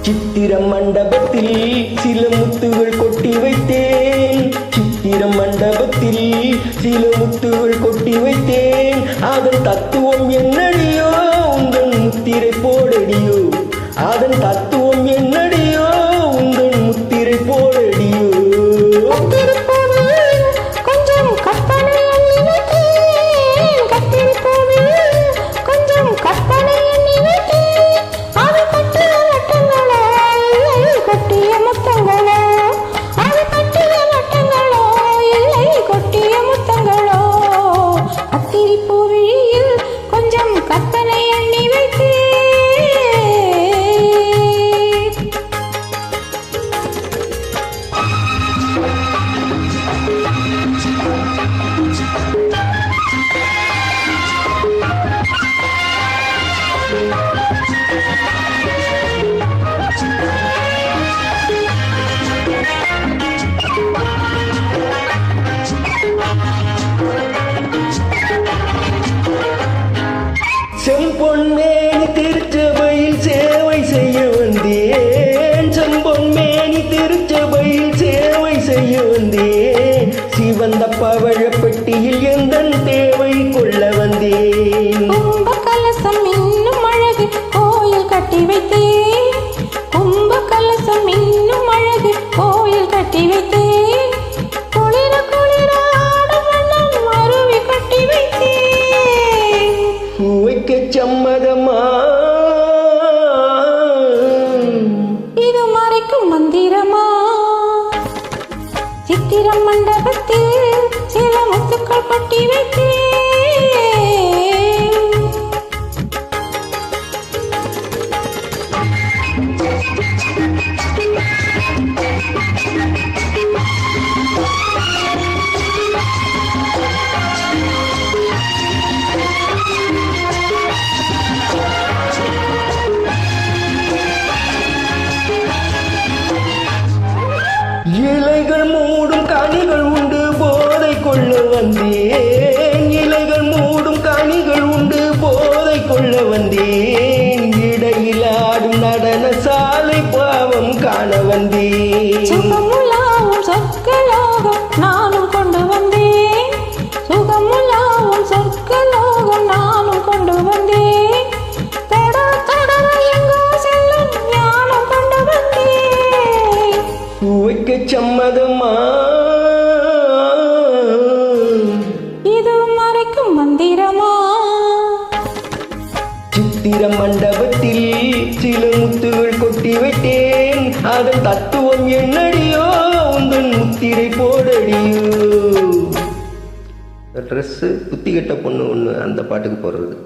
சித்திர மண்டபத்தில் சில முத்துகள் கொட்டி வைத்தேன். சித்திர மண்டபத்தில் சில முத்துகள் கொட்டி வைத்தேன். அதன் தத்துவம் என்னடியோ உங்கள் முத்திரை போடடியோ. அதன் தத்துவம் என்னடியோ உங்கள் முத்திரை போடடியோ. செம்பொன்மேனி திருச்சபையில் சேவை செய்ய வந்தேன். செம்பொன்மேனி திருச்சபையில் சேவை செய்ய வந்தேன். சிவந்த பவழ பெட்டியில் எந்தன் தேவை கொள்ள வந்தேன். கலசம் இன்னும் அழகு கோயில் கட்டி வைத்தேன். கும்ப கலசம் இன்னும் அழகு கோயில் கட்டி வைத்தேன். குளிர குளிர ஆடும் வண்ணம் அருவி கட்டி வைத்தேன். பூவைக்க சம்மதமா இது மறைக்கும் மந்திரமா? சித்திர மண்டபத்தில் சில முத்துக்கள் கொட்டி வைத்தேன். இலைகள் மூடும் கனிகள் உண்டு போதை கொள்ள வந்தேன். இலைகள் மூடும் கனிகள் உண்டு போதை கொள்ள வந்தேன். இடையில் ஆடும் நடன சாலை பாவம் காண வந்தேன். சுகமுலாவும் சொர்க்கலோகம் நானும் கொண்டு வந்தேன். சுகமுலாவும் சொர்க்கலோகம் நானும் கொண்டு வந்தேன். தொடர தொடர எங்கோ செல்லும் ஞானம் கொண்டு வந்தேன். பூவைக்க சம்மதமா இது மறைக்கும் மந்திரமா? சித்திர மண்டபத்தில் சில முத்துகள் கொட்டி வைத்தேன். அதன் தத்துவம் என்னடியோ உங்கள் முத்திரை போடடியோ. ட்ரெஸ்ஸு குத்தி கட்ட பொண்ணு ஒன்று அந்த பாட்டுக்கு போடுறது.